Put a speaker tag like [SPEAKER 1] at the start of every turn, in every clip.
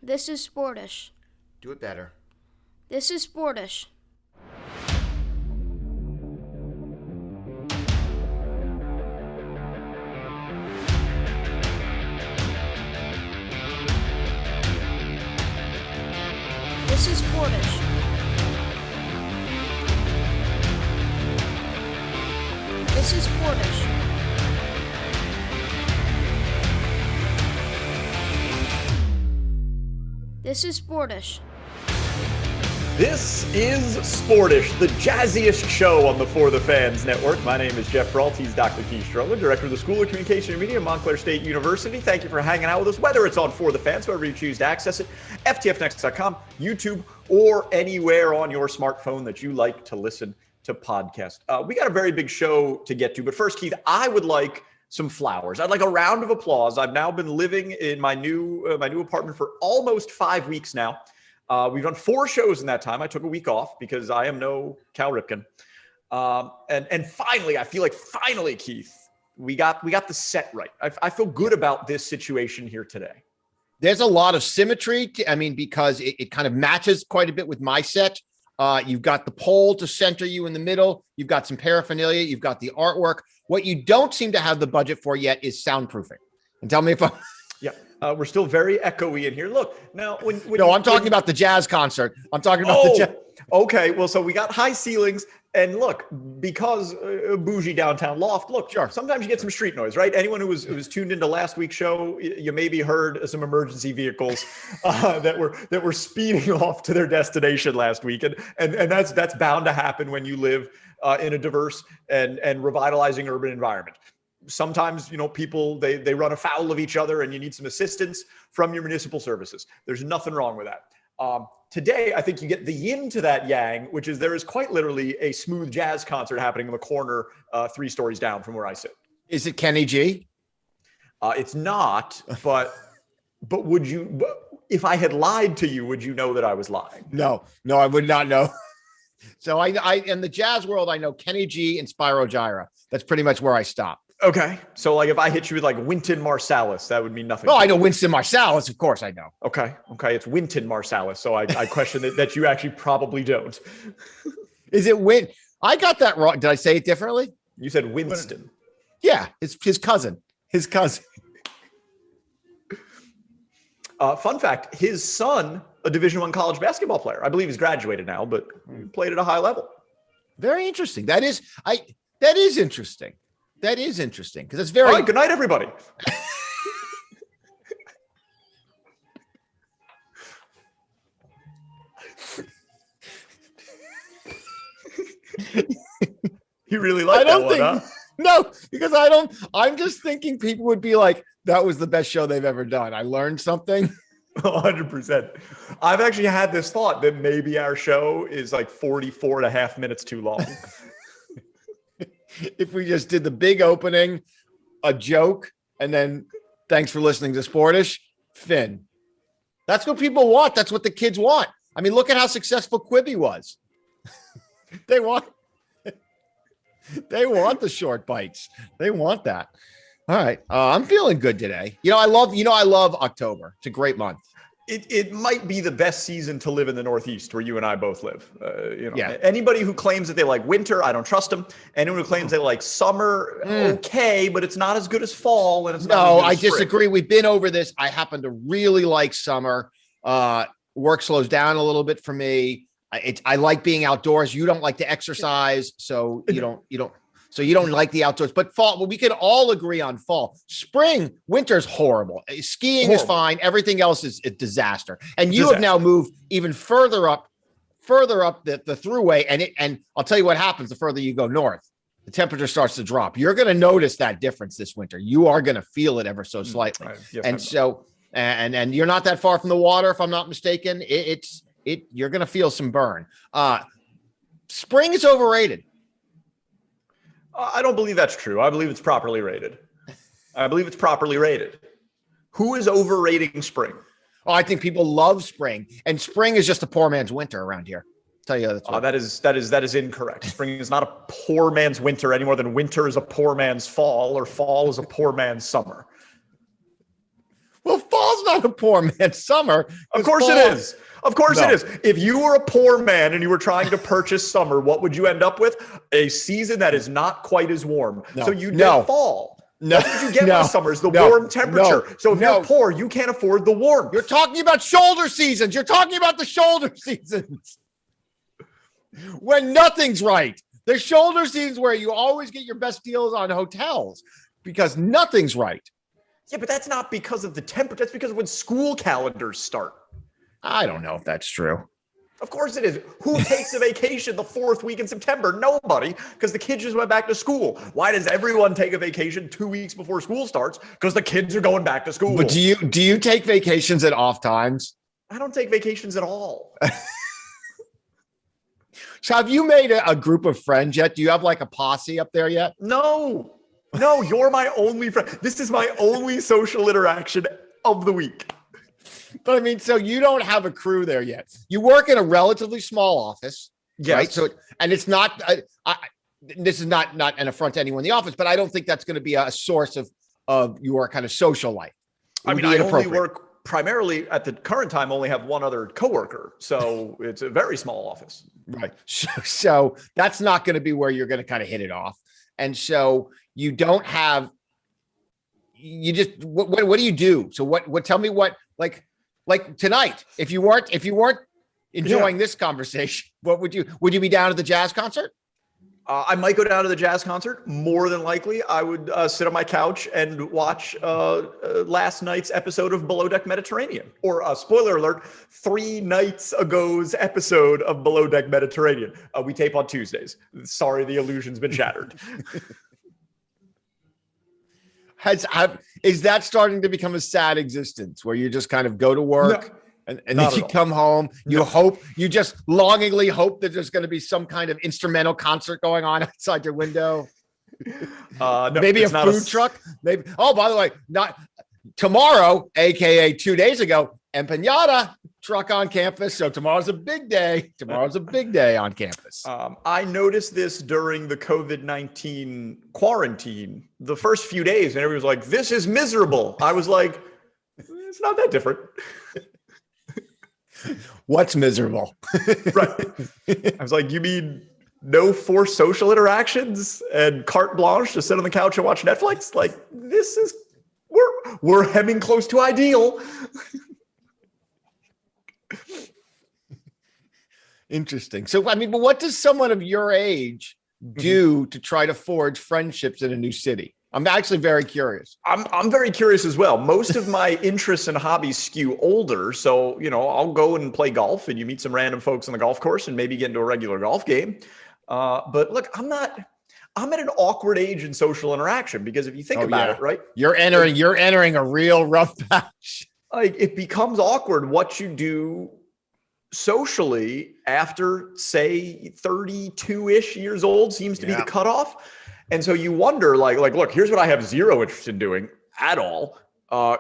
[SPEAKER 1] This is Sportish.
[SPEAKER 2] Do it better.
[SPEAKER 1] This is Sportish. This is Sportish. This is Sportish. This is Sportish.
[SPEAKER 3] This is Sportish, the jazziest show on the For the Fans Network. My name is Geoff Brault. He's Dr. Keith Strudler, Director of the School of Communication and Media at Montclair State University. Thank you for hanging out with us, whether it's on For the Fans, however you choose to access it, ftfnext.com, YouTube, or anywhere on your smartphone that you like to listen to podcasts. We got a very big show to get to, but first, Keith, I would like some flowers. I'd like a round of applause. I've now been living in my new apartment for almost 5 weeks now. We've done 4 shows in that time. I took a week off because I am no Cal Ripken. And finally, I feel like Keith, we got the set right. I feel good about this situation here today.
[SPEAKER 2] There's a lot of symmetry. Because it kind of matches quite a bit with my set. You've got the pole to center you in the middle. You've got some paraphernalia. You've got the artwork. What you don't seem to have the budget for yet is soundproofing. And tell me if I'm...
[SPEAKER 3] Yeah. We're still very echoey in here. Look, now
[SPEAKER 2] I'm talking about the jazz concert. I'm talking about the jazz.
[SPEAKER 3] Okay. Well, so we got high ceilings, and look, because bougie downtown loft. Look,
[SPEAKER 2] sure.
[SPEAKER 3] Sometimes you get some street noise, right? Anyone who was tuned into last week's show, you maybe heard some emergency vehicles that were speeding off to their destination last week, and that's bound to happen when you live in a diverse and revitalizing urban environment. Sometimes, people, they run afoul of each other and you need some assistance from your municipal services. There's nothing wrong with that. Today, I think you get the yin to that yang, which is there is quite literally a smooth jazz concert happening in the corner 3 stories down from where I sit.
[SPEAKER 2] Is it Kenny G?
[SPEAKER 3] It's not, but if I had lied to you, would you know that I was lying?
[SPEAKER 2] No, I would not know. So I in the jazz world, I know Kenny G and Spyro Gyra. That's pretty much where I stop.
[SPEAKER 3] Okay. So like if I hit you with like Wynton Marsalis, that would mean nothing.
[SPEAKER 2] Oh, I know Winston Marsalis. Of course I know.
[SPEAKER 3] Okay. It's Wynton Marsalis. So I question that you actually probably don't.
[SPEAKER 2] Is it Win? I got that wrong. Did I say it differently?
[SPEAKER 3] You said Winston.
[SPEAKER 2] Yeah. It's his cousin.
[SPEAKER 3] Fun fact, his son, a Division I college basketball player. I believe he's graduated now, but played at a high level.
[SPEAKER 2] Very interesting. That is interesting. That is interesting because it's very.
[SPEAKER 3] All right, good night, everybody. You really like that one, huh?
[SPEAKER 2] No, because I'm just thinking people would be like, that was the best show they've ever done. I learned something.
[SPEAKER 3] 100%. I've actually had this thought that maybe our show is like 44 and a half minutes too long.
[SPEAKER 2] If we just did the big opening, a joke, and then thanks for listening to Sportish, Finn. That's what people want. That's what the kids want. I mean, look at how successful Quibi was. They want the short bites. They want that. All right. I'm feeling good today. I love October. It's a great month.
[SPEAKER 3] It might be the best season to live in the Northeast where you and I both live.
[SPEAKER 2] Yeah.
[SPEAKER 3] Anybody who claims that they like winter, I don't trust them. Anyone who claims they like summer, okay, but it's not as good as fall. And it's not. No,
[SPEAKER 2] I disagree. We've been over this. I happen to really like summer. Work slows down a little bit for me. I like being outdoors. You don't like to exercise, so you don't. So you don't like the outdoors, but fall, well, we can all agree on fall. Spring, winter's horrible. Skiing is fine. Everything else is a disaster. And you have now moved even further up the thruway. And I'll tell you what happens the further you go north. The temperature starts to drop. You're going to notice that difference this winter. You are going to feel it ever so slightly. Right. Yes, and you're not that far from the water, if I'm not mistaken. You're going to feel some burn. Spring is overrated.
[SPEAKER 3] I don't believe that's true. I believe it's properly rated. Who is overrating spring?
[SPEAKER 2] Oh, I think people love spring, and spring is just a poor man's winter around here. Tell you that's
[SPEAKER 3] that is incorrect. Spring is not a poor man's winter any more than winter is a poor man's fall, or fall is a poor man's summer.
[SPEAKER 2] Well, fall's not a poor man's summer.
[SPEAKER 3] Of course it is. Of course it is. If you were a poor man and you were trying to purchase summer, what would you end up with? A season that is not quite as warm. So you get fall.
[SPEAKER 2] No,
[SPEAKER 3] that's what you get with summer is the warm temperature. So if you're poor, you can't afford the warmth.
[SPEAKER 2] You're talking about shoulder seasons. You're talking about the shoulder seasons. When nothing's right. The shoulder seasons where you always get your best deals on hotels because nothing's right.
[SPEAKER 3] Yeah, but that's not because of the temperature. That's because of when school calendars start.
[SPEAKER 2] I don't know if that's true.
[SPEAKER 3] Of course it is. Who takes a vacation the 4th week in September? Nobody, because the kids just went back to school. Why does everyone take a vacation 2 weeks before school starts? Because the kids are going back to school.
[SPEAKER 2] But do you take vacations at off times?
[SPEAKER 3] I don't take vacations at all.
[SPEAKER 2] So have you made a group of friends yet? Do you have like a posse up there yet?
[SPEAKER 3] No, you're my only friend. This is my only social interaction of the week.
[SPEAKER 2] But I mean, so you don't have a crew there yet. You work in a relatively small office, right? So, and it's not, this is not an affront to anyone in the office, but I don't think that's going to be a source of your kind of social life.
[SPEAKER 3] I mean, I only work primarily at the current time, only have one other coworker. So it's a very small office.
[SPEAKER 2] Right. So that's not going to be where you're going to kind of hit it off. And so you don't have, you just, what do you do? So what, tell me what, like tonight, if you weren't enjoying this conversation, what would you be down at the jazz concert?
[SPEAKER 3] I might go down to the jazz concert. More than likely, I would sit on my couch and watch last night's episode of Below Deck Mediterranean. Or, spoiler alert, 3 nights ago's episode of Below Deck Mediterranean. We tape on Tuesdays. Sorry, the illusion's been shattered.
[SPEAKER 2] Is that starting to become a sad existence where you just kind of go to work? No. And then you come home, you just longingly hope that there's going to be some kind of instrumental concert going on outside your window. No, maybe a food truck. Maybe. Oh, by the way, not tomorrow, AKA 2 days ago, empanada truck on campus. So tomorrow's a big day. On campus.
[SPEAKER 3] I noticed this during the COVID-19 quarantine, the first few days, and everybody was like, "This is miserable." I was like, "It's not that different."
[SPEAKER 2] What's miserable?
[SPEAKER 3] Right. I was like, you mean no forced social interactions and carte blanche to sit on the couch and watch Netflix? Like, this is, we're hemming close to ideal.
[SPEAKER 2] Interesting. So, I mean, but what does someone of your age do to try to forge friendships in a new city? I'm actually very curious.
[SPEAKER 3] I'm very curious as well. Most of my interests and hobbies skew older. So, I'll go and play golf and you meet some random folks on the golf course and maybe get into a regular golf game. But look, I'm at an awkward age in social interaction because if you think about it, right?
[SPEAKER 2] You're entering a real rough patch.
[SPEAKER 3] Like it becomes awkward what you do socially after, say, 32-ish years old seems to be the cutoff. And so you wonder, like, look, here's what I have zero interest in doing at all,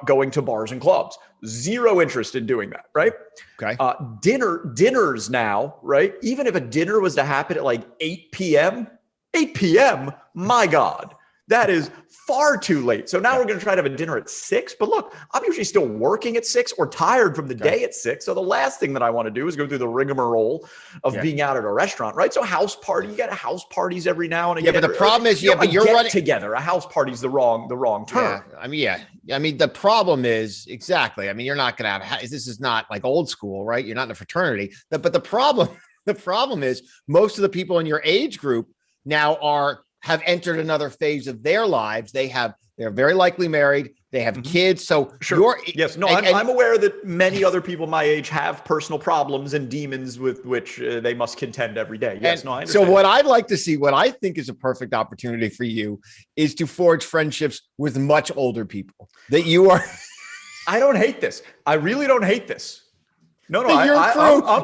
[SPEAKER 3] going to bars and clubs. Zero interest in doing that, right?
[SPEAKER 2] Okay.
[SPEAKER 3] Dinners now, right? Even if a dinner was to happen at like 8 p.m., my God, that is far too late. So now we're going to try to have a dinner at 6. But look, I'm usually still working at 6 or tired from the day at 6. So the last thing that I want to do is go through the rigmarole of being out at a restaurant, right? So house party, you got house parties every now and again.
[SPEAKER 2] Yeah, but the problem is, but you're running
[SPEAKER 3] together. A house party's the wrong term.
[SPEAKER 2] Yeah. I mean, the problem is exactly. I mean, you're not going to have. This is not like old school, right? You're not in a fraternity. But the problem is most of the people in your age group now have entered another phase of their lives. They're very likely married. They have kids. So
[SPEAKER 3] I'm aware that many other people my age have personal problems and demons with which they must contend every day. Yes, I understand.
[SPEAKER 2] So what I'd like to see, what I think is a perfect opportunity for you is to forge friendships with much older people that you are.
[SPEAKER 3] I don't hate this. I really don't hate this. No, I'm
[SPEAKER 2] your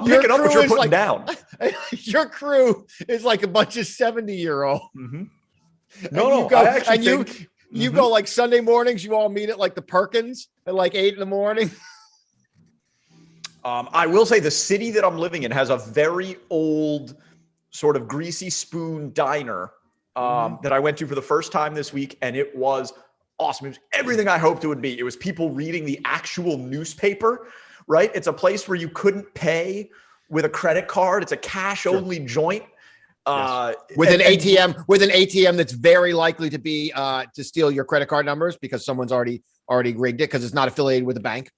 [SPEAKER 3] picking up what you're putting down.
[SPEAKER 2] Your crew is like a bunch of 70-year-old.
[SPEAKER 3] Mm-hmm.
[SPEAKER 2] You go like Sunday mornings. You all meet at like the Perkins at like 8 a.m.
[SPEAKER 3] I will say the city that I'm living in has a very old sort of greasy spoon diner that I went to for the first time this week, and it was awesome. It was everything I hoped it would be. It was people reading the actual newspaper, right? It's a place where you couldn't pay with a credit card. It's a cash only joint.
[SPEAKER 2] Yes. With an ATM that's very likely to be to steal your credit card numbers because someone's already rigged it because it's not affiliated with a bank.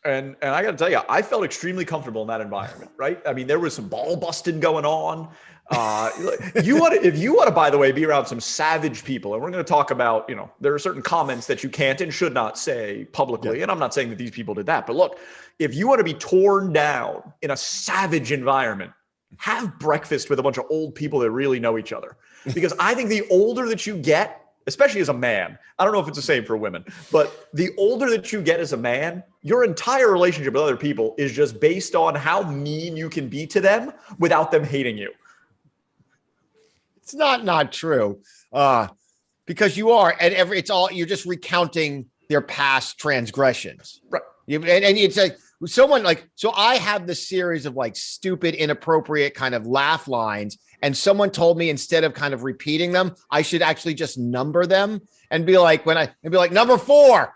[SPEAKER 3] And I got to tell you, I felt extremely comfortable in that environment, right? I mean, there was some ball busting going on. If you want to, by the way, be around some savage people, and we're going to talk about, there are certain comments that you can't and should not say publicly. And I'm not saying that these people did that, but look, if you want to be torn down in a savage environment, have breakfast with a bunch of old people that really know each other. Because I think the older that you get, especially as a man, I don't know if it's the same for women, but the older that you get as a man, your entire relationship with other people is just based on how mean you can be to them without them hating you.
[SPEAKER 2] It's not true, because you are, and you're just recounting their past transgressions,
[SPEAKER 3] right?
[SPEAKER 2] And it's like someone so I have this series of stupid, inappropriate kind of laugh lines, and someone told me instead of kind of repeating them, I should actually just number them and be like number 4.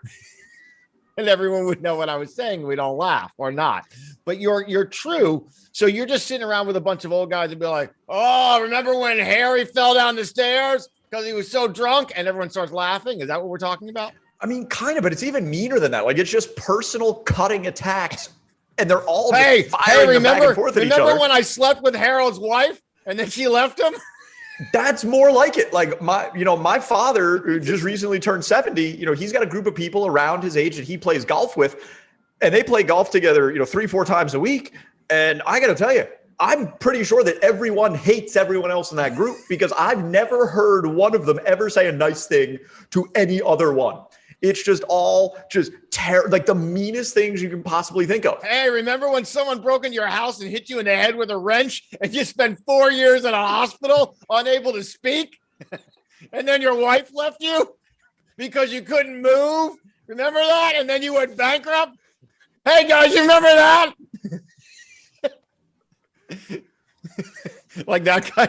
[SPEAKER 2] And everyone would know what I was saying. We don't laugh or not, but you're true. So you're just sitting around with a bunch of old guys and be like, oh, remember when Harry fell down the stairs because he was so drunk, and everyone starts laughing? Is that what we're talking about?
[SPEAKER 3] I mean, kind of, but it's even meaner than that. It's just personal cutting attacks, and they're all firing them back and forth at each other.
[SPEAKER 2] Remember when I slept with Harold's wife and then she left him?
[SPEAKER 3] That's more like it. My father, who just recently turned 70, he's got a group of people around his age that he plays golf with, and they play golf together, 3-4 times a week. And I got to tell you, I'm pretty sure that everyone hates everyone else in that group, because I've never heard one of them ever say a nice thing to any other one. It's just all the meanest things you can possibly think of.
[SPEAKER 2] Hey, remember when someone broke into your house and hit you in the head with a wrench and you spent 4 years in a hospital unable to speak? And then your wife left you because you couldn't move? Remember that? And then you went bankrupt? Hey guys, you remember that? Like that guy.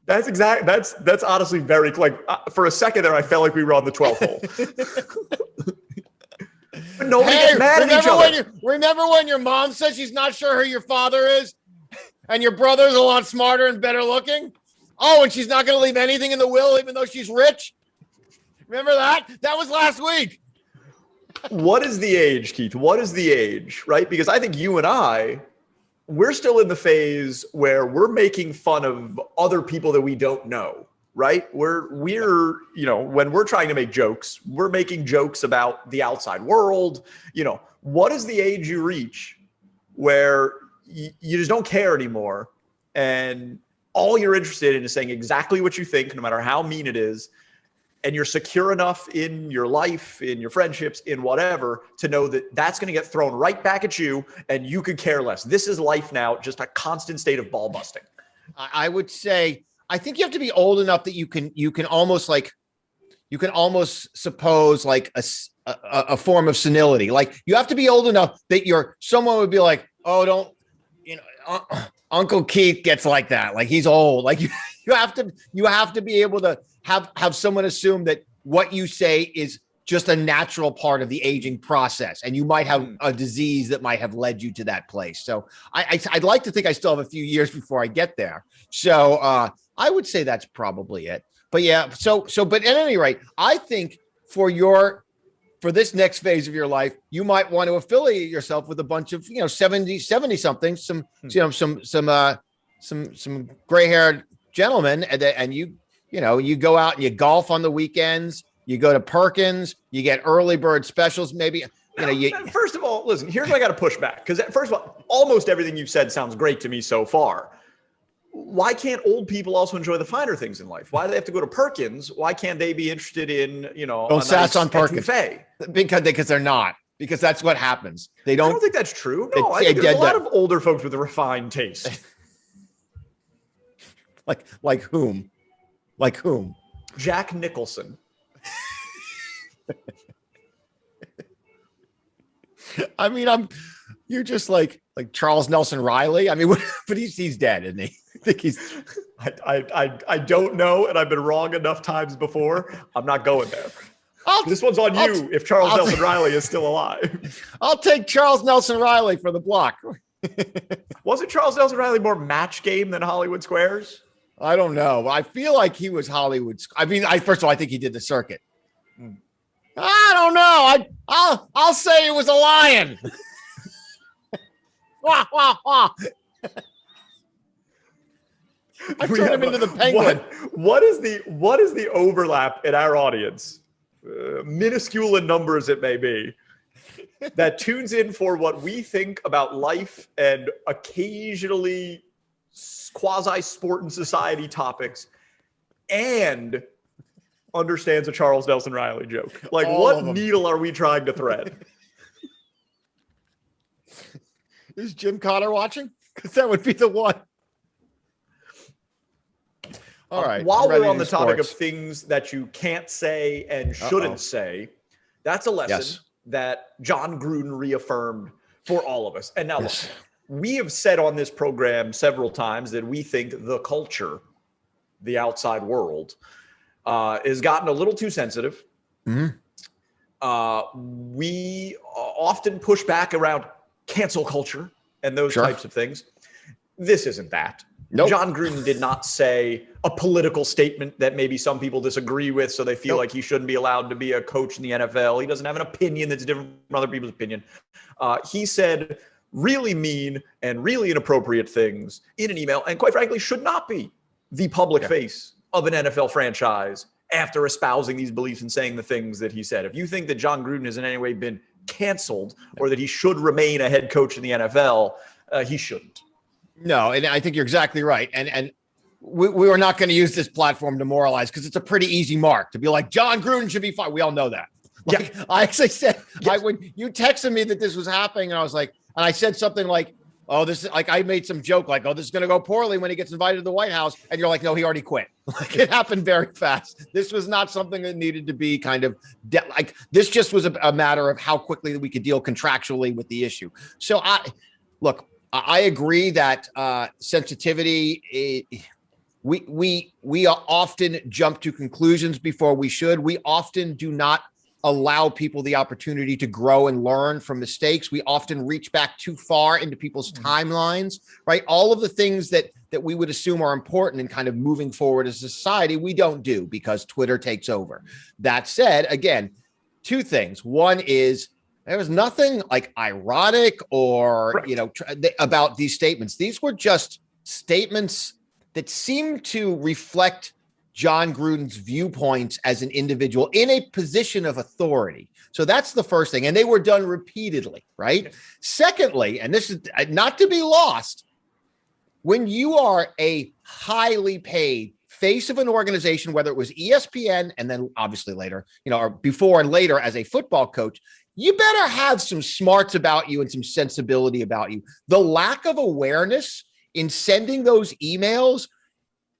[SPEAKER 3] That's honestly very, for a second there, I felt like we were on the 12th hole. But nobody gets mad at each other.
[SPEAKER 2] Remember when your mom said she's not sure who your father is, and your brother's a lot smarter and better looking? Oh, and she's not going to leave anything in the will, even though she's rich? Remember that? That was last week.
[SPEAKER 3] What is the age, Keith? What is the age, right? Because I think you and we're still in the phase where we're making fun of other people that we don't know, right? We're when we're trying to make jokes, we're making jokes about the outside world. What is the age you reach where you just don't care anymore, and all you're interested in is saying exactly what you think, no matter how mean it is, and you're secure enough in your life, in your friendships, in whatever, to know that that's going to get thrown right back at you, and you could care less. This is life now, just a constant state of ball busting.
[SPEAKER 2] I would say, I think you have to be old enough that you can almost suppose a form of senility. You have to be old enough that someone would be like, oh, don't, Uncle Keith gets like that. He's old. You have to be able to have someone assume that what you say is just a natural part of the aging process, and you might have a disease that might have led you to that place. So I'd like to think I still have a few years before I get there. So I would say that's probably it. But yeah, but at any rate, I think for this next phase of your life, you might want to affiliate yourself with a bunch of 70 somethings, some gray-haired gentlemen, and you go out and you golf on the weekends. You go to Perkins. You get early bird specials. Maybe
[SPEAKER 3] First of all, listen. Here's what I got to push back, because first of all, almost everything you've said sounds great to me so far. Why can't old people also enjoy the finer things in life? Why do they have to go to Perkins? Why can't they be interested in
[SPEAKER 2] don't sass on Perkins? Because they're not. Because that's what happens. They don't.
[SPEAKER 3] I don't think that's true. No, I think there's a lot of older folks with a refined taste.
[SPEAKER 2] Like whom? Like whom?
[SPEAKER 3] Jack Nicholson.
[SPEAKER 2] I mean, you're just like Charles Nelson Riley. I mean, but he's dead, isn't he? I think he's.
[SPEAKER 3] I don't know, and I've been wrong enough times before. I'm not going there. This one's on you if Charles Nelson Riley is still alive.
[SPEAKER 2] I'll take Charles Nelson Riley for the block.
[SPEAKER 3] Wasn't Charles Nelson Riley more Match Game than Hollywood Squares?
[SPEAKER 2] I don't know. I feel like he was Hollywood. I mean, first of all, I think he did the circuit. I don't know. I'll say it was a lion. Wah, wah, wah. I turned him into the penguin.
[SPEAKER 3] What is the overlap in our audience, minuscule in numbers it may be, that tunes in for what we think about life and occasionally quasi-sport and society topics and understands a Charles Nelson Riley joke? Like, what needle are we trying to thread?
[SPEAKER 2] Is Jim Cotter watching? Because that would be the one. All right.
[SPEAKER 3] While we're on the topic of things that you can't say and shouldn't say, that's a lesson that Jon Gruden reaffirmed for all of us. And now, look, we have said on this program several times that we think the culture, the outside world, has gotten a little too sensitive. We often push back around cancel culture and those types of things. This isn't that.
[SPEAKER 2] Nope.
[SPEAKER 3] Jon Gruden did not say a political statement that maybe some people disagree with, so they feel like he shouldn't be allowed to be a coach in the NFL. He doesn't have an opinion that's different from other people's opinion. He said really mean and really inappropriate things in an email, and quite frankly, should not be the public face of an NFL franchise after espousing these beliefs and saying the things that he said. If you think that Jon Gruden has in any way been canceled or that he should remain a head coach in the NFL, he shouldn't.
[SPEAKER 2] No, and I think you're exactly right. And we are not going to use this platform to moralize, because it's a pretty easy mark to be like, Jon Gruden should be fired. We all know that. Like, I actually said, when you texted me that this was happening, and I was like, and I said something like, oh, this is like, I made some joke like, oh, this is going to go poorly when he gets invited to the White House. And you're like, no, he already quit. Like, it happened very fast. This was not something that needed to be kind of like, this just was a matter of how quickly we could deal contractually with the issue. So I agree that sensitivity, we often jump to conclusions before we should. We often do not allow people the opportunity to grow and learn from mistakes. We often reach back too far into people's timelines, right? All of the things that we would assume are important in kind of moving forward as a society, we don't do because Twitter takes over. That said, again, two things. One is, there was nothing like ironic or, about these statements. These were just statements that seemed to reflect Jon Gruden's viewpoints as an individual in a position of authority. So that's the first thing. And they were done repeatedly, right? Secondly, and this is not to be lost, when you are a highly paid face of an organization, whether it was ESPN and then obviously later, or before and later as a football coach, you better have some smarts about you and some sensibility about you. The lack of awareness in sending those emails,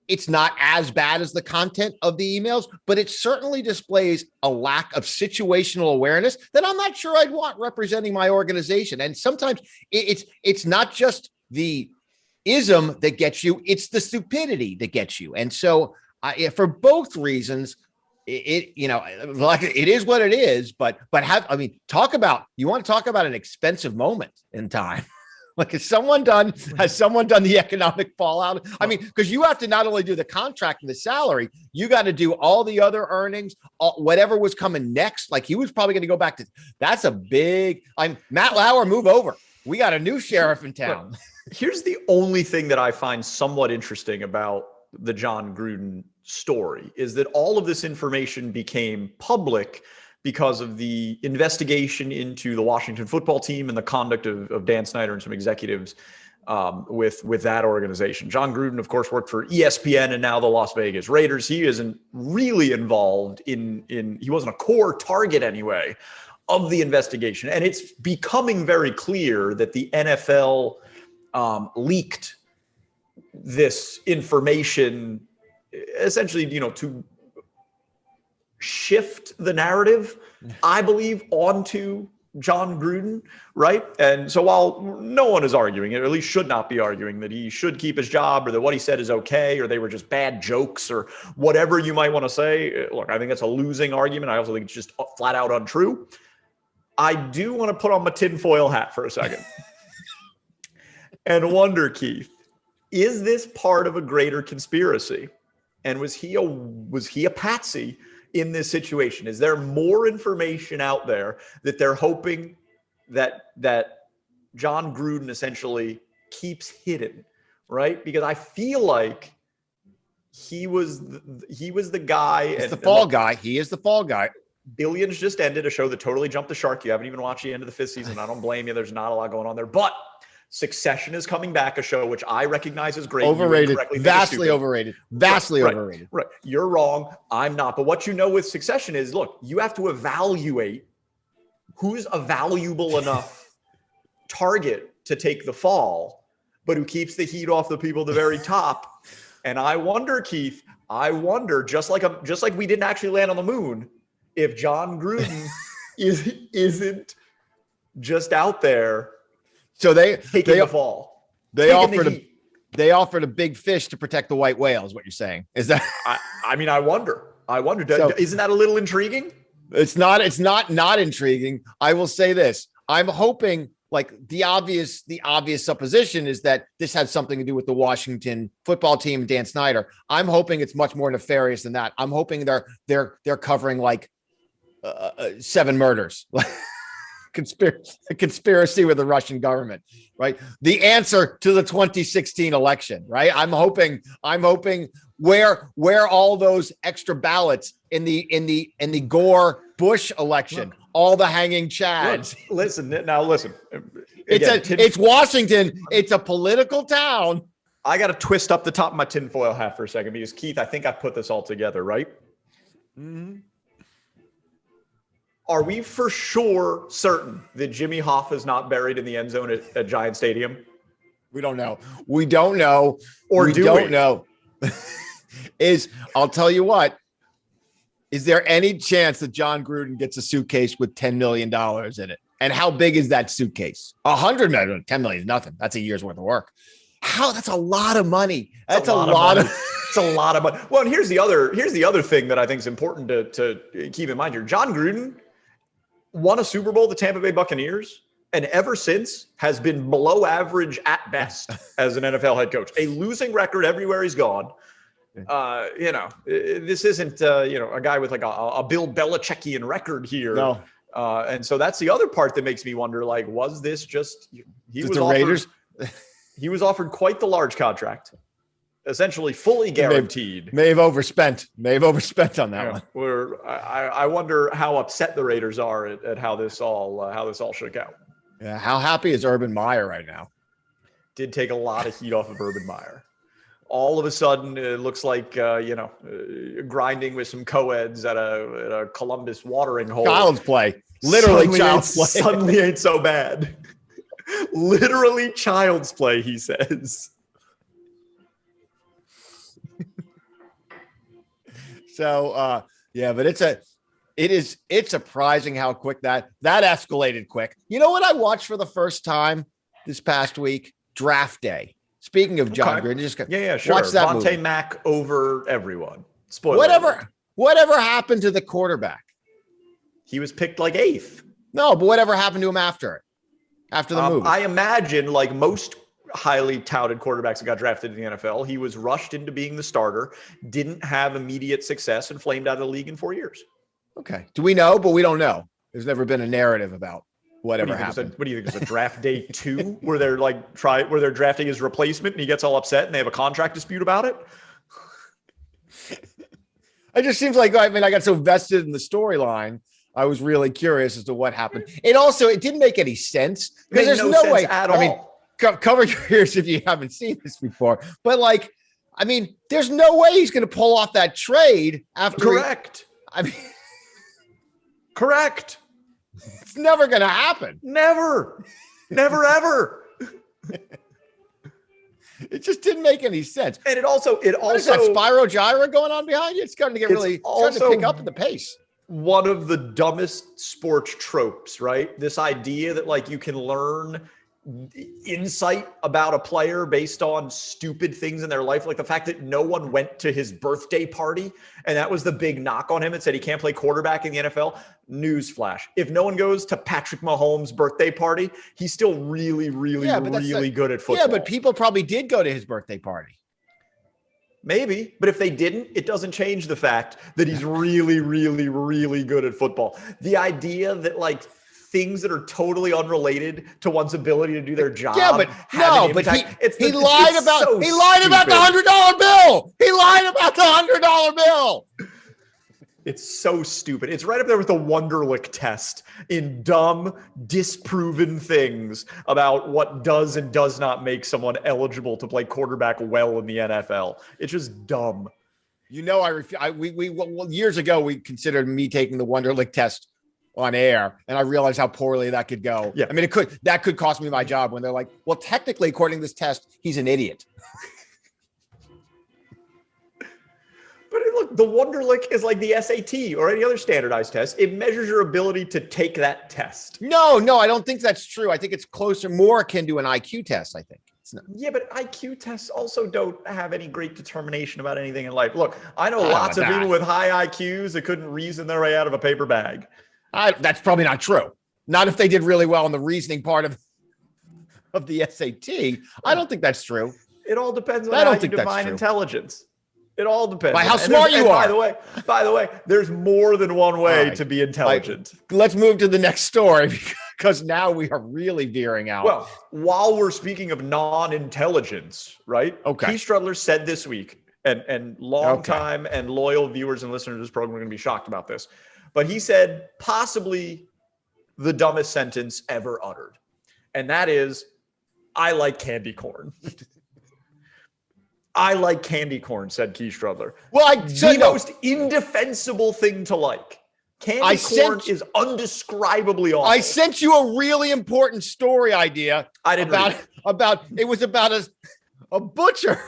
[SPEAKER 2] it's not as bad as the content of the emails, but it certainly displays a lack of situational awareness that I'm not sure I'd want representing my organization. And sometimes it's not just the ism that gets you, it's the stupidity that gets you. And so for both reasons, it is what it is, but talk about an expensive moment in time. Like, has someone done the economic fallout? I mean, because you have to not only do the contract and the salary, you got to do all the other earnings, whatever was coming next. Like, he was probably going to go back to, that's a big, Matt Lauer, move over. We got a new sheriff in town.
[SPEAKER 3] Here's the only thing that I find somewhat interesting about the Jon Gruden story is that all of this information became public because of the investigation into the Washington football team and the conduct of Dan Snyder and some executives with that organization. Jon Gruden, of course, worked for ESPN and now the Las Vegas Raiders. He isn't really involved he wasn't a core target anyway of the investigation. And it's becoming very clear that the NFL leaked this information essentially, to shift the narrative, I believe, onto Jon Gruden, right? And so while no one is arguing, or at least should not be arguing, that he should keep his job or that what he said is okay or they were just bad jokes or whatever you might want to say, look, I think that's a losing argument. I also think it's just flat out untrue. I do want to put on my tinfoil hat for a second and wonder, Keith, is this part of a greater conspiracy? And was he a patsy in this situation? Is there more information out there that they're hoping that Jon Gruden essentially keeps hidden, right? Because I feel like he was the guy.
[SPEAKER 2] He's the fall guy. He is the fall guy.
[SPEAKER 3] Billions just ended, a show that totally jumped the shark. You haven't even watched the end of the fifth season. I don't blame you. There's not a lot going on there, but Succession is coming back, a show which I recognize as great.
[SPEAKER 2] Overrated, vastly overrated, vastly overrated.
[SPEAKER 3] Right. You're wrong. I'm not. But what you know with Succession is, look, you have to evaluate who's a valuable enough target to take the fall, but who keeps the heat off the people at the very top. And I wonder, Keith, just like we didn't actually land on the moon, if Jon Gruden isn't just out there.
[SPEAKER 2] So they
[SPEAKER 3] fall.
[SPEAKER 2] They offered a big fish to protect the white whale, is what you're saying. Is that?
[SPEAKER 3] I mean, I wonder.
[SPEAKER 2] So,
[SPEAKER 3] isn't that a little intriguing?
[SPEAKER 2] It's not intriguing. I will say this. I'm hoping, like, the obvious supposition is that this had something to do with the Washington football team, Dan Snyder. I'm hoping it's much more nefarious than that. I'm hoping they're covering like 7 murders. Conspiracy with the Russian government, right? The answer to the 2016 election, right? I'm hoping where all those extra ballots in the Gore Bush election, all the hanging chads.
[SPEAKER 3] Listen.
[SPEAKER 2] It's Washington. It's a political town.
[SPEAKER 3] I got to twist up the top of my tinfoil hat for a second because, Keith, I think I put this all together, right? Mm-hmm. Are we for sure certain that Jimmy Hoff is not buried in the end zone at Giant Stadium?
[SPEAKER 2] We don't know. We don't know.
[SPEAKER 3] Or do we?
[SPEAKER 2] Don't know. I'll tell you what. Is there any chance that Jon Gruden gets a suitcase with $10 million in it? And how big is that suitcase? $100 million. $10 million is nothing. That's a year's worth of work. That's a lot of money. That's a lot of
[SPEAKER 3] It's a lot of money. Well, and here's the other thing that I think is important to keep in mind here. Jon Gruden won a Super Bowl, the Tampa Bay Buccaneers, and ever since has been below average at best as an NFL head coach. A losing record everywhere he's gone. This isn't a guy with like a Bill Belichickian record here.
[SPEAKER 2] No.
[SPEAKER 3] And so that's the other part that makes me wonder, like, was this just
[SPEAKER 2] Raiders?
[SPEAKER 3] He was offered quite the large contract. Essentially fully guaranteed.
[SPEAKER 2] May have overspent on that one.
[SPEAKER 3] I wonder how upset the Raiders are at how this all shook out.
[SPEAKER 2] Yeah, how happy is Urban Meyer right now?
[SPEAKER 3] Did take a lot of heat off of Urban Meyer. All of a sudden, it looks like grinding with some co-eds at a Columbus watering hole.
[SPEAKER 2] Child's play, literally child's play.
[SPEAKER 3] Suddenly ain't so bad. Literally child's play, he says.
[SPEAKER 2] So, but it's surprising how quick that escalated quick. You know what I watched for the first time this past week? Draft Day. Speaking of Jon Gruden,
[SPEAKER 3] sure.
[SPEAKER 2] Watch that
[SPEAKER 3] Vontae Mack over everyone. Spoiler.
[SPEAKER 2] Whatever happened to the quarterback?
[SPEAKER 3] He was picked like 8th.
[SPEAKER 2] No, but whatever happened to him after the move?
[SPEAKER 3] I imagine, like most highly touted quarterbacks that got drafted in the NFL, he was rushed into being the starter, didn't have immediate success, and flamed out of the league in 4 years.
[SPEAKER 2] Okay. Do we know? But we don't know. There's never been a narrative about whatever happened.
[SPEAKER 3] What do you think? It's a draft day 2 where they're drafting his replacement and he gets all upset and they have a contract dispute about it?
[SPEAKER 2] It just seems like, I got so vested in the storyline. I was really curious as to what happened. It didn't make any sense because there's no way
[SPEAKER 3] at all.
[SPEAKER 2] Cover your ears if you haven't seen this before. But there's no way he's going to pull off that trade after.
[SPEAKER 3] Correct. Correct.
[SPEAKER 2] It's never going to happen.
[SPEAKER 3] Never, ever.
[SPEAKER 2] It just didn't make any sense.
[SPEAKER 3] And it also
[SPEAKER 2] what is that Spyro Gyra going on behind you? It's starting to get starting to pick up at the pace.
[SPEAKER 3] one of the dumbest sports tropes, right? This idea that like you can learn insight about a player based on stupid things in their life, like the fact that no one went to his birthday party, and that was the big knock on him. It said he can't play quarterback in the NFL. Newsflash: if no one goes to Patrick Mahomes' birthday party, he's still really good at football.
[SPEAKER 2] Yeah, but people probably did go to his birthday party.
[SPEAKER 3] Maybe, but if they didn't, it doesn't change the fact that he's really good at football. The idea that like things that are totally unrelated to one's ability to do their job.
[SPEAKER 2] Yeah, but no, but he lied about
[SPEAKER 3] so
[SPEAKER 2] he lied about the $100 bill. He lied about the $100 bill.
[SPEAKER 3] It's so stupid. It's right up there with the Wonderlic test in dumb, disproven things about what does and does not make someone eligible to play quarterback well in the NFL. It's just dumb.
[SPEAKER 2] You know, years ago we considered me taking the Wonderlic test on air, and I realized how poorly that could go.
[SPEAKER 3] Yeah.
[SPEAKER 2] I mean, that could cost me my job when they're like, well, technically, according to this test, he's an idiot.
[SPEAKER 3] But look, the Wonderlic is like the SAT or any other standardized test. It measures your ability to take that test.
[SPEAKER 2] No, I don't think that's true. I think it's more akin to an IQ test, I think.
[SPEAKER 3] Yeah, but IQ tests also don't have any great determination about anything in life. Look, I know lots of people with high IQs that couldn't reason their way out of a paper bag.
[SPEAKER 2] That's probably not true. Not if they did really well in the reasoning part of the SAT. I don't think that's true.
[SPEAKER 3] It all depends on how you define intelligence. It all depends.
[SPEAKER 2] By how smart you are.
[SPEAKER 3] By the way, there's more than one way to be intelligent.
[SPEAKER 2] Let's move to the next story because now we are really veering out.
[SPEAKER 3] Well, while we're speaking of non-intelligence, right?
[SPEAKER 2] Okay.
[SPEAKER 3] Keith Strudler said this week, and long-time and loyal viewers and listeners of this program are going to be shocked about this, but he said possibly the dumbest sentence ever uttered. And that is, I like candy corn. I like candy corn, said Keith Strudler.
[SPEAKER 2] Well,
[SPEAKER 3] the most indefensible thing to like. Candy corn is undescribably awful.
[SPEAKER 2] I sent you a really important story idea.
[SPEAKER 3] I didn't
[SPEAKER 2] it was about a butcher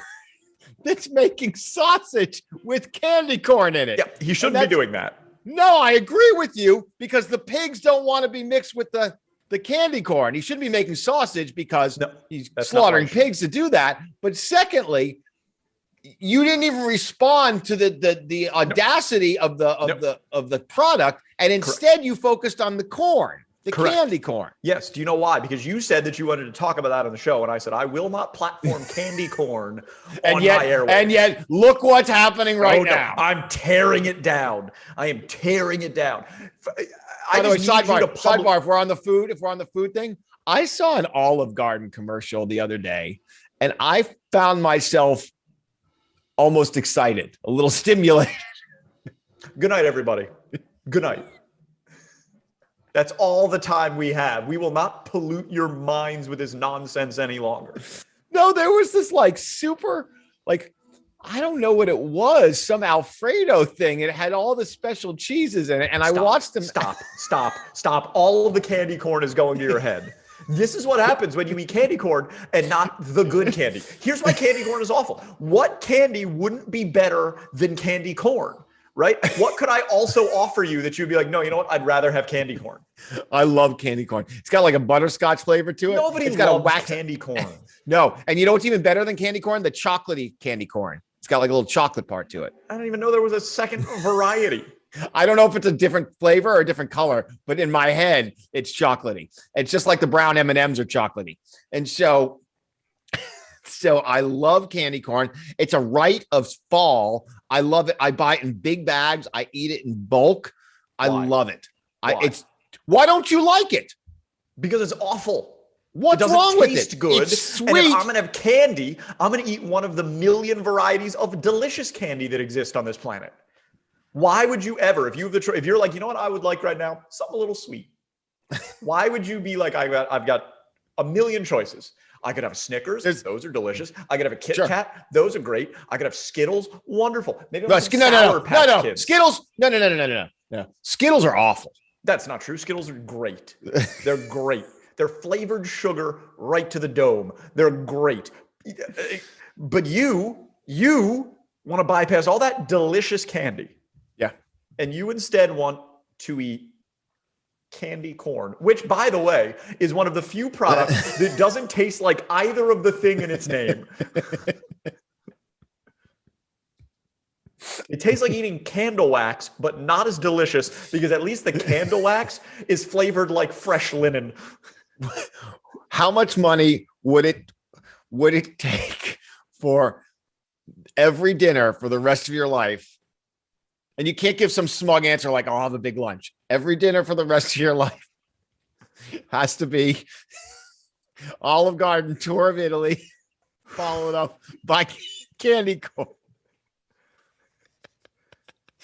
[SPEAKER 2] that's making sausage with candy corn in it.
[SPEAKER 3] Yeah, he shouldn't be doing that.
[SPEAKER 2] No, I agree with you because the pigs don't want to be mixed with the candy corn. He shouldn't be making sausage because he's slaughtering pigs to do that. But secondly, you didn't even respond to the audacity of the product, and instead you focused on the corn, candy corn.
[SPEAKER 3] Yes. Do you know why? Because you said that you wanted to talk about that on the show, and I said I will not platform candy corn on my airwaves. And yet, look what's happening now. I'm tearing it down. I am tearing it down.
[SPEAKER 2] By the way, sidebar. If we're on the food thing, I saw an Olive Garden commercial the other day, and I found myself almost excited, a little stimulated.
[SPEAKER 3] Good night, everybody. Good night. That's all the time we have. We will not pollute your minds with this nonsense any longer.
[SPEAKER 2] No, there was this super, I don't know what it was, some Alfredo thing. It had all the special cheeses in it. And I watched them.
[SPEAKER 3] Stop. All of the candy corn is going to your head. This is what happens when you eat candy corn and not the good candy. Here's why candy corn is awful. What candy wouldn't be better than candy corn, right? What could I also offer you that you'd be like, no, you know what? I'd rather have candy corn.
[SPEAKER 2] I love candy corn. It's got a butterscotch flavor to it.
[SPEAKER 3] Nobody's got a candy corn.
[SPEAKER 2] No. And you know what's even better than candy corn? The chocolatey candy corn. It's got a little chocolate part to it.
[SPEAKER 3] I don't even know there was a second variety.
[SPEAKER 2] I don't know if it's a different flavor or a different color, but in my head, it's chocolatey. It's just like the brown M&Ms are chocolatey. And so I love candy corn. It's a rite of fall. I love it. I buy it in big bags. I eat it in bulk. I love it. Why don't you like it?
[SPEAKER 3] Because it's awful.
[SPEAKER 2] What's wrong with it?
[SPEAKER 3] It's good.
[SPEAKER 2] It's sweet.
[SPEAKER 3] And if I'm going to have candy, I'm going to eat one of the million varieties of delicious candy that exist on this planet. Why would you ever, if you're like, you know what I would like right now? Something a little sweet. Why would you be like, I've got a million choices. I could have a Snickers. Those are delicious. I could have a Kit Kat. Those are great. I could have Skittles. Wonderful. Maybe
[SPEAKER 2] no. Skittles. No. Skittles are awful.
[SPEAKER 3] That's not true. Skittles are great. They're great. They're flavored sugar right to the dome. They're great. But you want to bypass all that delicious candy.
[SPEAKER 2] Yeah.
[SPEAKER 3] and you instead want to eat candy corn, which, by the way, is one of the few products that doesn't taste like either of the thing in its name. It tastes like eating candle wax, but not as delicious because at least the candle wax is flavored like fresh linen.
[SPEAKER 2] How much money would it take for every dinner for the rest of your life? And you can't give some smug answer like, I'll have a big lunch. Every dinner for the rest of your life has to be Olive Garden tour of Italy, followed up by candy corn.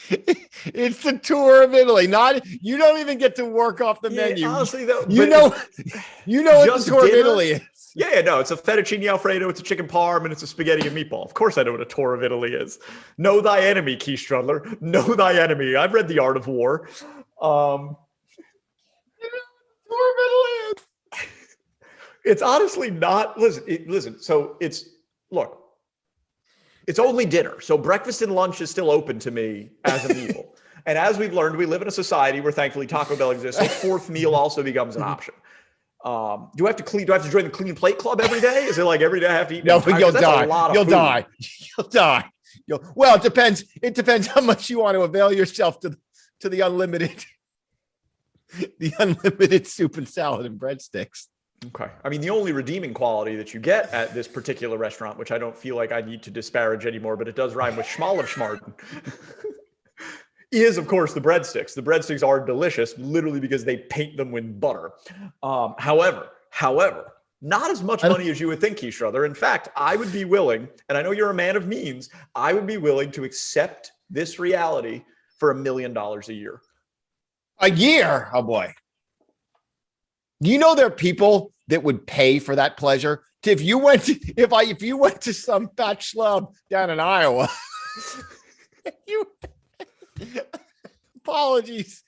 [SPEAKER 2] It's the tour of Italy. You don't even get to work off the menu.
[SPEAKER 3] Honestly, though,
[SPEAKER 2] you know what the tour of Italy is.
[SPEAKER 3] Yeah, no, it's a fettuccine alfredo, it's a chicken parm, and it's a spaghetti and meatball. Of course I know what a tour of Italy is. Know thy enemy, Keith Strudler. Know thy enemy. I've read The Art of War. Tour of Italy. It's honestly not. Listen. So look, it's only dinner. So breakfast and lunch is still open to me as a meal. And as we've learned, we live in a society where thankfully Taco Bell exists. So fourth meal also becomes an option. Do I have to join the clean plate club every day? Is it like every day I have to eat?
[SPEAKER 2] No, but you'll die. You'll die. You'll die. Well, it depends. It depends how much you want to avail yourself to the unlimited soup and salad and breadsticks.
[SPEAKER 3] Okay. I mean, the only redeeming quality that you get at this particular restaurant, which I don't feel like I need to disparage anymore, but it does rhyme with Schmal of Schmarten, is, of course, the breadsticks. The breadsticks are delicious, literally because they paint them with butter. However, not as much money as you would think, Keith Struther. In fact, I would be willing, and I know you're a man of means, I would be willing to accept this reality for $1 million a year.
[SPEAKER 2] A year? Oh, boy. Do you know there are people that would pay for that pleasure? If you went to some fat schlub down in Iowa, apologies.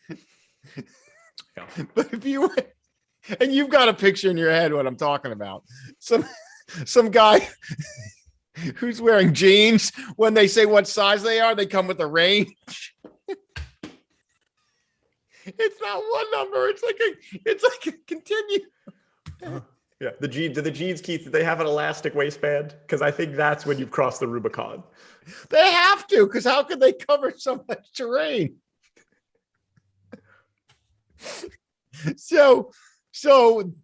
[SPEAKER 3] Yeah.
[SPEAKER 2] But if you went, and you've got a picture in your head what I'm talking about. Some guy who's wearing jeans, when they say what size they are, they come with a range. It's not one number. It's like a continue.
[SPEAKER 3] Yeah. The jeans, Keith, do they have an elastic waistband? Because I think that's when you've crossed the Rubicon.
[SPEAKER 2] They have to, because how could they cover so much terrain? So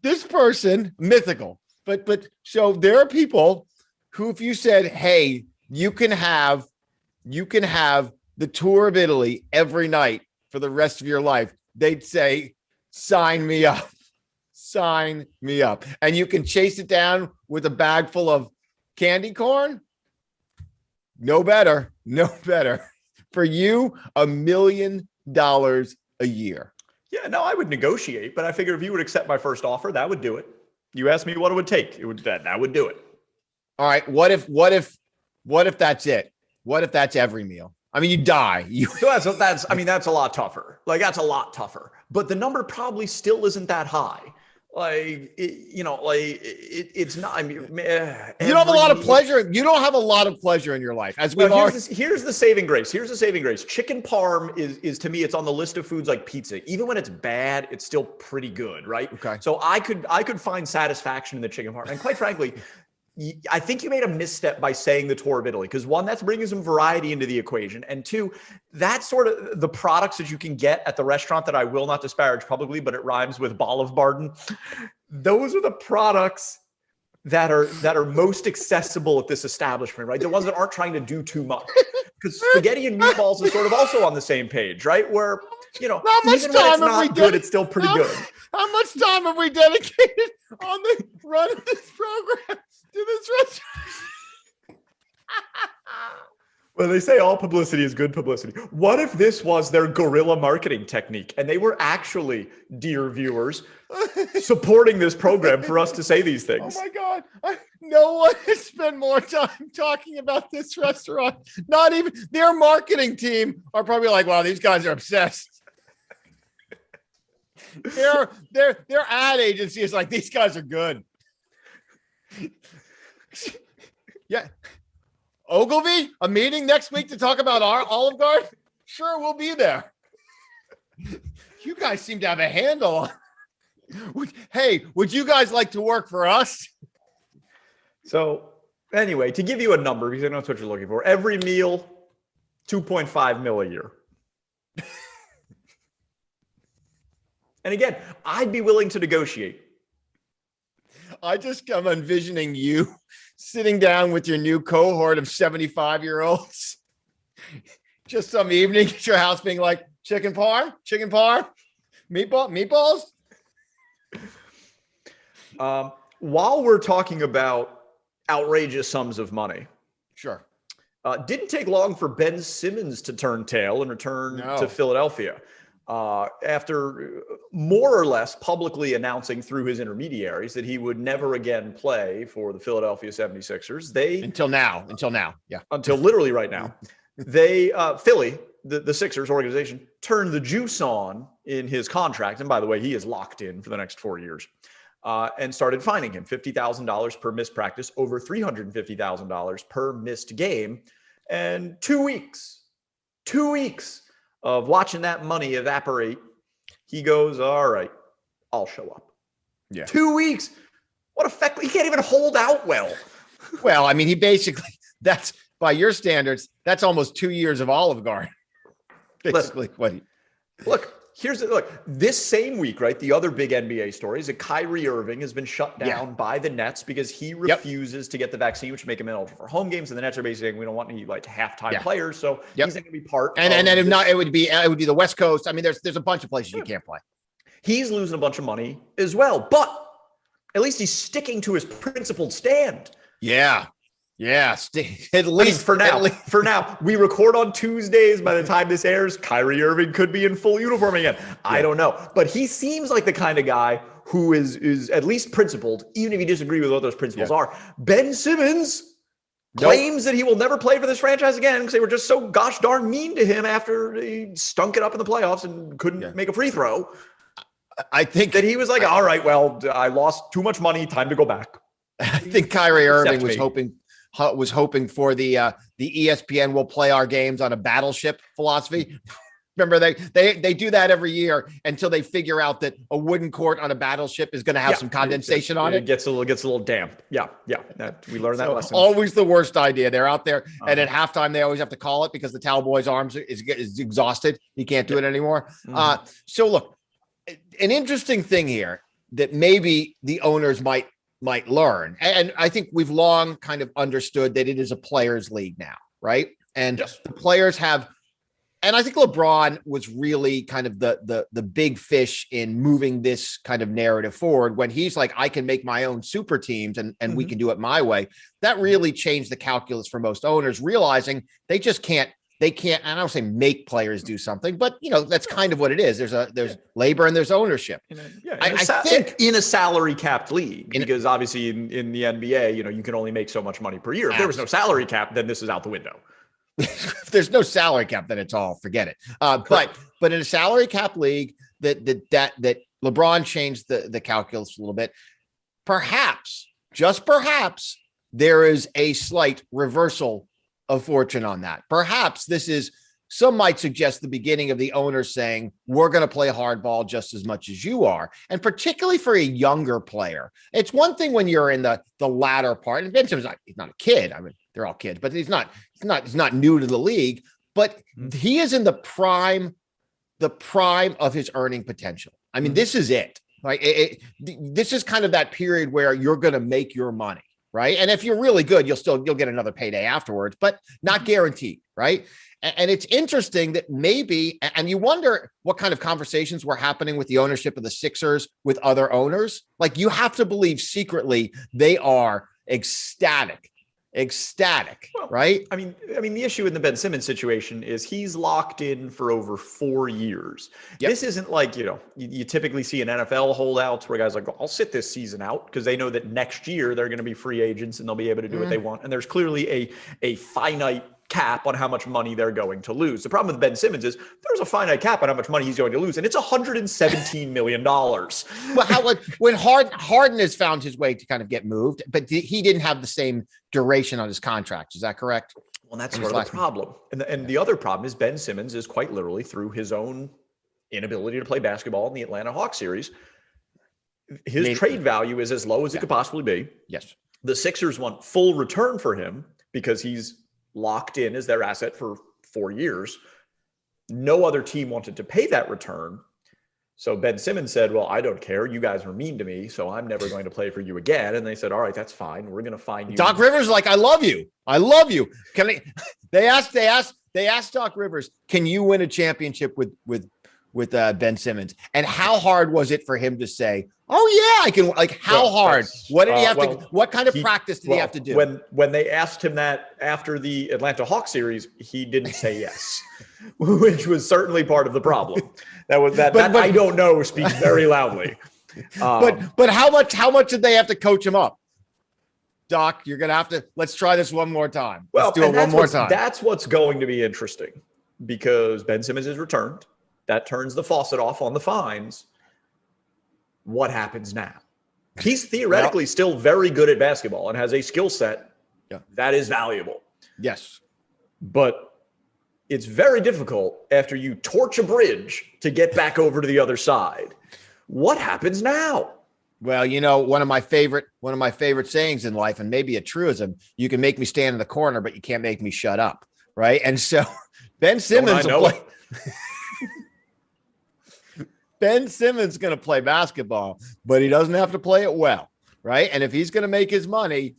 [SPEAKER 2] this person, mythical, but so there are people who, if you said, hey, you can have the tour of Italy every night for the rest of your life, they'd say, sign me up. Sign me up. And you can chase it down with a bag full of candy corn. No better. For you, $1 million a year.
[SPEAKER 3] Yeah, no, I would negotiate, but I figure if you would accept my first offer, that would do it. You asked me what it would take. That would do it.
[SPEAKER 2] All right. What if that's it? What if that's every meal? I mean, you die.
[SPEAKER 3] So that's a lot tougher. That's a lot tougher. But the number probably still isn't that high. It's not. I mean, you don't have a lot of pleasure.
[SPEAKER 2] You don't have a lot of pleasure in your life. Here's
[SPEAKER 3] the saving grace. Chicken parm is to me, it's on the list of foods like pizza. Even when it's bad, it's still pretty good, right?
[SPEAKER 2] Okay.
[SPEAKER 3] So I could find satisfaction in the chicken parm, and quite frankly, I think you made a misstep by saying the tour of Italy, because one, that's bringing some variety into the equation. And two, that's sort of the products that you can get at the restaurant that I will not disparage publicly, but it rhymes with Olive Garden. Those are the products that are most accessible at this establishment, right? The ones that aren't trying to do too much. Because spaghetti and meatballs is sort of also on the same page, right? Where, even when it's not good, it's still pretty good.
[SPEAKER 2] How much time have we dedicated on the run of this program to this restaurant?
[SPEAKER 3] Well, they say all publicity is good publicity. What if this was their guerrilla marketing technique and they were actually, dear viewers, supporting this program for us to say these things?
[SPEAKER 2] Oh my God. No one has spent more time talking about this restaurant. Not even their marketing team are probably like, wow, these guys are obsessed. Their ad agency is like, these guys are good. Yeah. Ogilvy, a meeting next week to talk about our Olive Garden? Sure, we'll be there. You guys seem to have a handle on. Hey, would you guys like to work for us?
[SPEAKER 3] So anyway, to give you a number, because I know that's what you're looking for, every meal, 2.5 mil a year. And again, I'd be willing to negotiate.
[SPEAKER 2] I'm envisioning you sitting down with your new cohort of 75-year-olds. Just some evening at your house being like, chicken parm, meatballs.
[SPEAKER 3] While we're talking about outrageous sums of money.
[SPEAKER 2] Sure.
[SPEAKER 3] Didn't take long for Ben Simmons to turn tail and return to Philadelphia. After more or less publicly announcing through his intermediaries that he would never again play for the Philadelphia 76ers.
[SPEAKER 2] Until now. Yeah.
[SPEAKER 3] Until literally right now. They, Philly, the Sixers organization, turned the juice on in his contract. And by the way, he is locked in for the next 4 years. And started fining him $50,000 per missed practice, over $350,000 per missed game. And 2 weeks of watching that money evaporate, he goes, all right, I'll show up.
[SPEAKER 2] Yeah.
[SPEAKER 3] 2 weeks. What effect? He can't even hold out well.
[SPEAKER 2] Well, I mean, he basically, that's by your standards, that's almost 2 years of Olive Garden. Basically,
[SPEAKER 3] Look, this same week, right? The other big NBA story is that Kyrie Irving has been shut down by the Nets because he refuses to get the vaccine, which make him ineligible for home games. And the Nets are basically saying we don't want any like halftime players, so he's not going to be part.
[SPEAKER 2] And then if not, it would be the West Coast. I mean, there's a bunch of places you can't play.
[SPEAKER 3] He's losing a bunch of money as well, but at least he's sticking to his principled stand.
[SPEAKER 2] Yeah. Yeah, at least
[SPEAKER 3] for now. For now, we record on Tuesdays. By the time this airs, Kyrie Irving could be in full uniform again. I don't know, but he seems like the kind of guy who is at least principled, even if you disagree with what those principles are. Ben Simmons claims that he will never play for this franchise again because they were just so gosh darn mean to him after he stunk it up in the playoffs and couldn't make a free throw.
[SPEAKER 2] I think
[SPEAKER 3] that he was like, all right, well, I lost too much money. Time to go back.
[SPEAKER 2] I think Kyrie Irving was hoping for the ESPN will play our games on a battleship philosophy. Remember, they do that every year until they figure out that a wooden court on a battleship is going to have some condensation on it.
[SPEAKER 3] It gets a little damp. Yeah. We learned that lesson.
[SPEAKER 2] Always the worst idea. They're out there, and at halftime they always have to call it because the towel boy's arms is exhausted. He can't do it anymore. So look, an interesting thing here that maybe the owners might learn. And I think we've long kind of understood that it is a players' league now, right? And the players have, and I think LeBron was really kind of the big fish in moving this kind of narrative forward when he's like, I can make my own super teams and we can do it my way. That really changed the calculus for most owners, realizing they just can't, and I don't say make players do something, but that's kind of what it is. There's labor and there's ownership.
[SPEAKER 3] I think in a salary capped league, because obviously in the NBA, you can only make so much money per year. If there was no salary cap, then this is out the window.
[SPEAKER 2] If there's no salary cap, then it's all forget it. But in a salary cap league that LeBron changed the calculus a little bit, perhaps, just perhaps, there is a slight reversal of fortune on that. Perhaps this is, some might suggest, the beginning of the owners saying, we're going to play hardball just as much as you are. And particularly for a younger player, it's one thing when you're in the latter part, and Ben Simmons, he's not a kid. I mean, they're all kids, but he's not new to the league, but he is in the prime of his earning potential. I mean, this is it. Like this is kind of that period where you're going to make your money. Right. And if you're really good, you'll get another payday afterwards, but not guaranteed. Right. And it's interesting that maybe, and you wonder what kind of conversations were happening with the ownership of the Sixers with other owners. Like, you have to believe secretly they are ecstatic, right?
[SPEAKER 3] I mean, the issue in the Ben Simmons situation is he's locked in for over 4 years. This isn't like, you typically see in NFL holdouts where guys are like, I'll sit this season out because they know that next year they're going to be free agents and they'll be able to do what they want. And there's clearly a finite cap on how much money they're going to lose. The problem with Ben Simmons is there's a finite cap on how much money he's going to lose, and it's $117 million.
[SPEAKER 2] Well, when Harden has found his way to kind of get moved, but he didn't have the same duration on his contract. Is that correct?
[SPEAKER 3] Well, that's sort of the problem. And the other problem is Ben Simmons is quite literally, through his own inability to play basketball in the Atlanta Hawks series, his trade value is as low as it could possibly be.
[SPEAKER 2] Yes.
[SPEAKER 3] The Sixers want full return for him because he's locked in as their asset for 4 years. No other team wanted to pay that return. So Ben Simmons said, well, I don't care. You guys were mean to me, so I'm never going to play for you again. And they said, all right, that's fine. We're going to find you.
[SPEAKER 2] Doc Rivers is like, I love you. I love you. They asked Doc Rivers, can you win a championship with Ben Simmons? And how hard was it for him to say, oh yeah, I can? Like, how hard? What did he have to? What kind of practice did he have to do?
[SPEAKER 3] When they asked him that after the Atlanta Hawks series, he didn't say yes, which was certainly part of the problem. But I don't know speaks very loudly.
[SPEAKER 2] But how much did they have to coach him up? Doc, you're gonna have to. Let's try this one more time. Let's do it one more time.
[SPEAKER 3] That's what's going to be interesting, because Ben Simmons is returned. That turns the faucet off on the fines. What happens now? He's theoretically still very good at basketball and has a skill set that is valuable.
[SPEAKER 2] Yes. But
[SPEAKER 3] it's very difficult after you torch a bridge to get back over to the other side. What happens now?
[SPEAKER 2] Well, one of my favorite sayings in life, and maybe a truism, you can make me stand in the corner, but you can't make me shut up. Right. And so Ben Simmons Ben Simmons going to play basketball, but he doesn't have to play it well, right? And if he's going to make his money,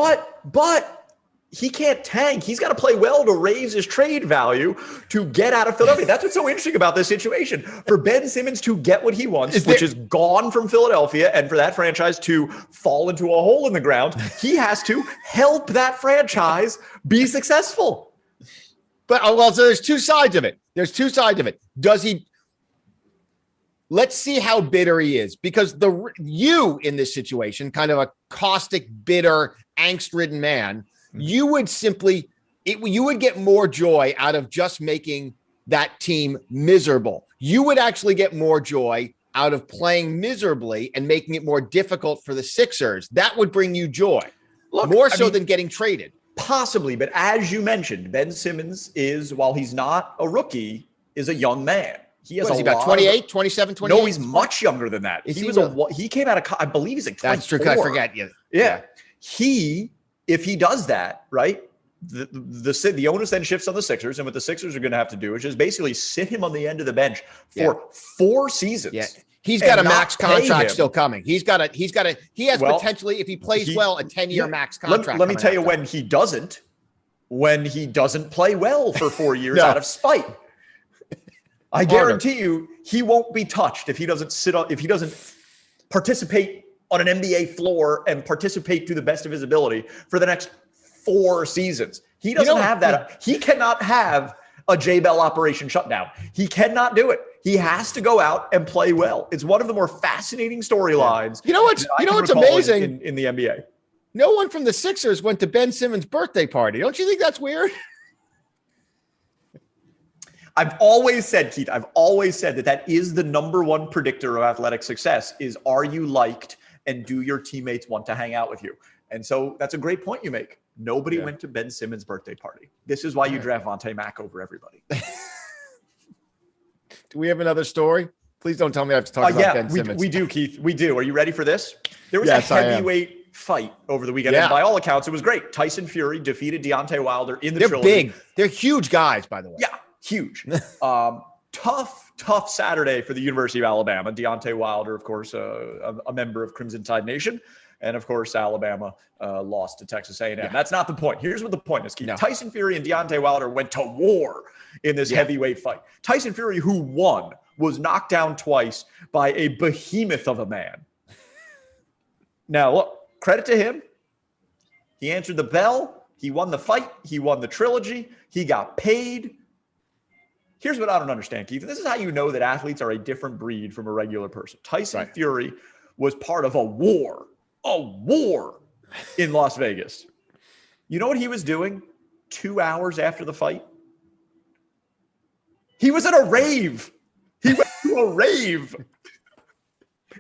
[SPEAKER 3] but he can't tank. He's got to play well to raise his trade value to get out of Philadelphia. That's what's so interesting about this situation. For Ben Simmons to get what he wants, which is gone from Philadelphia, and for that franchise to fall into a hole in the ground, he has to help that franchise be successful.
[SPEAKER 2] But so there's two sides of it. Does he? Let's see how bitter he is, because you in this situation, kind of a caustic, bitter, angst-ridden man, you would get more joy out of just making that team miserable. You would actually get more joy out of playing miserably and making it more difficult for the Sixers. That would bring you joy, more so than getting traded.
[SPEAKER 3] Possibly, but as you mentioned, Ben Simmons is, while he's not a rookie, is a young man. He has
[SPEAKER 2] about 28, 27, 28?
[SPEAKER 3] No, he's much younger than that. He came out of, I believe he's like 24.
[SPEAKER 2] That's true. I forget.
[SPEAKER 3] Yeah. If he does that, right, the onus then shifts on the Sixers, and what the Sixers are going to have to do is just basically sit him on the end of the bench for 4 seasons.
[SPEAKER 2] Yeah. He's got a max contract still coming. He has potentially, if he plays well, a 10-year max contract.
[SPEAKER 3] Let me tell you when he doesn't play well for 4 years out of spite. I guarantee you he won't be touched if he doesn't participate on an NBA floor and participate to the best of his ability for the next 4 seasons. He doesn't have that. He cannot have a J-Bell operation shutdown. He cannot do it. He has to go out and play well. It's one of the more fascinating storylines.
[SPEAKER 2] You know what's amazing
[SPEAKER 3] in the NBA?
[SPEAKER 2] No one from the Sixers went to Ben Simmons' birthday party. Don't you think that's weird?
[SPEAKER 3] I've always said, Keith, that is the number one predictor of athletic success is, are you liked and do your teammates want to hang out with you? And so that's a great point you make. Nobody went to Ben Simmons' birthday party. This is why you draft Vontae Mack over everybody.
[SPEAKER 2] Do we have another story? Please don't tell me I have to talk about Ben Simmons.
[SPEAKER 3] We do, Keith. We do. Are you ready for this? There was a heavyweight fight over the weekend. And by all accounts, it was great. Tyson Fury defeated Deontay Wilder in the trilogy.
[SPEAKER 2] They're big. They're huge guys, by the way.
[SPEAKER 3] Yeah. Huge. Tough Saturday for the University of Alabama. Deontay Wilder, of course, a member of Crimson Tide Nation. And, of course, Alabama lost to Texas A&M. Yeah. That's not the point. Here's what the point is, Keith. No. Tyson Fury and Deontay Wilder went to war in this heavyweight fight. Tyson Fury, who won, was knocked down twice by a behemoth of a man. Now, look, credit to him. He answered the bell. He won the fight. He won the trilogy. He got paid. Here's what I don't understand, Keith. This is how you know that athletes are a different breed from a regular person. Tyson Fury was part of a war in Las Vegas. You know what he was doing 2 hours after the fight? He was at a rave. He went to a rave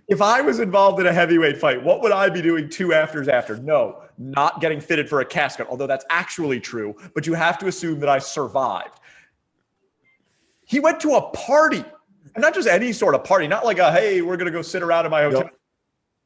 [SPEAKER 3] If I was involved in a heavyweight fight, what would I be doing 2 afters after? No, not getting fitted for a casket, although that's actually true, but you have to assume that I survived. He went to a party, and not just any sort of party, not like hey, we're going to go sit around in my hotel,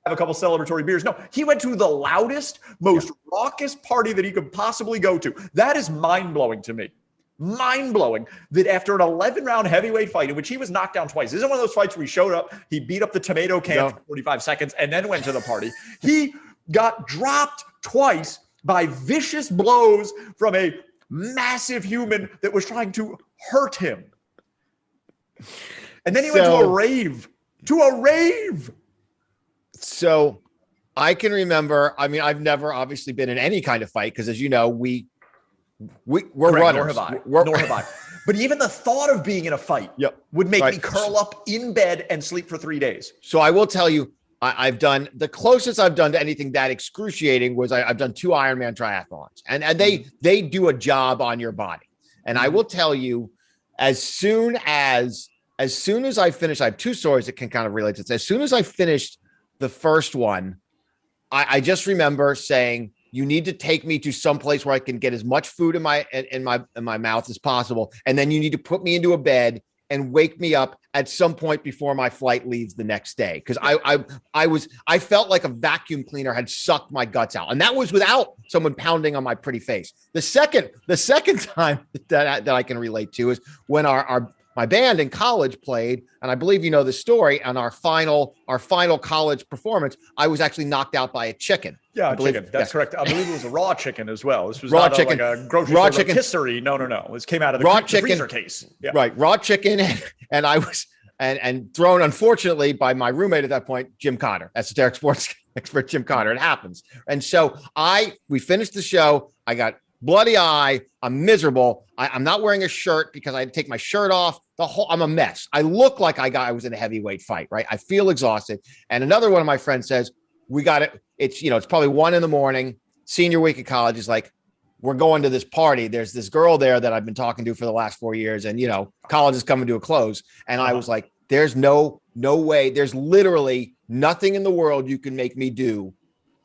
[SPEAKER 3] have a couple celebratory beers. No, he went to the loudest, most raucous party that he could possibly go to. That is mind-blowing to me. Mind-blowing that after an 11-round heavyweight fight in which he was knocked down twice. This isn't one of those fights where he showed up, he beat up the tomato can for 45 seconds and then went to the party. He got dropped twice by vicious blows from a massive human that was trying to hurt him. And then he went to a rave.
[SPEAKER 2] So I can remember, I mean, I've never obviously been in any kind of fight because, as you know, we're runners.
[SPEAKER 3] Nor have I. But even the thought of being in a fight would make me curl up in bed and sleep for 3 days.
[SPEAKER 2] So I will tell you, I've done the closest I've done to anything that excruciating was I've done 2 Ironman triathlons, and they do a job on your body. And I will tell you, as soon as I finished, I have 2 stories that can kind of relate to this. As soon as I finished the first one, I just remember saying, you need to take me to some place where I can get as much food in my mouth as possible. And then you need to put me into a bed and wake me up at some point before my flight leaves the next day. Cause I felt like a vacuum cleaner had sucked my guts out. And that was without someone pounding on my pretty face. The second time that I can relate to is when my band in college played, and I believe you know the story, on our final college performance, I was actually knocked out by a chicken.
[SPEAKER 3] Yeah, chicken. That's correct. I believe it was a raw chicken as well. This was
[SPEAKER 2] raw
[SPEAKER 3] not
[SPEAKER 2] chicken.
[SPEAKER 3] Like a grocery store rotisserie. No. This came out of the
[SPEAKER 2] raw
[SPEAKER 3] chicken freezer case. Yeah.
[SPEAKER 2] Right, raw chicken, and I was and thrown, unfortunately, by my roommate at that point, Jim Cotter, esoteric sports expert Jim Cotter. It happens. And so we finished the show. I got bloody eye. I'm miserable. I'm not wearing a shirt because I had to take my shirt off. I'm a mess. I look like I was in a heavyweight fight, right? I feel exhausted. And another one of my friends says, we got it. It's probably 1 a.m, senior week of college. Is like, we're going to this party. There's this girl there that I've been talking to for the last 4 years. And, college is coming to a close. And I was like, there's no way. There's literally nothing in the world you can make me do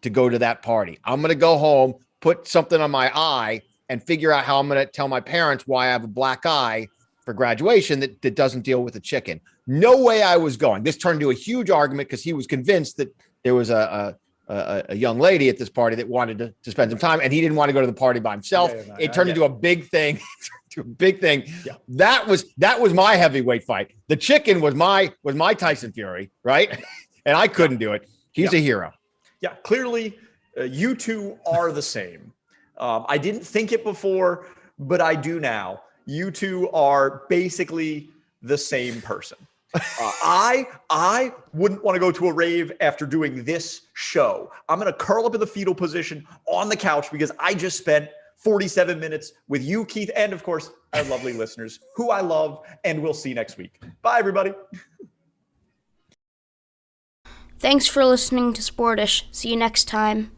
[SPEAKER 2] to go to that party. I'm going to go home, put something on my eye, and figure out how I'm going to tell my parents why I have a black eye for graduation that doesn't deal with a chicken. No way I was going. This turned into a huge argument because he was convinced that there was a young lady at this party that wanted to spend some time, and he didn't want to go to the party by himself. It turned into a big thing. Yeah. That was my heavyweight fight. The chicken was my Tyson Fury, right? And I couldn't do it. He's a hero.
[SPEAKER 3] Yeah, clearly you two are the same. I didn't think it before, but I do now. You two are basically the same person. I wouldn't want to go to a rave after doing this show. I'm going to curl up in the fetal position on the couch because I just spent 47 minutes with you, Keith, and of course, our lovely listeners who I love, and we'll see you next week. Bye, everybody.
[SPEAKER 1] Thanks for listening to Sportish. See you next time.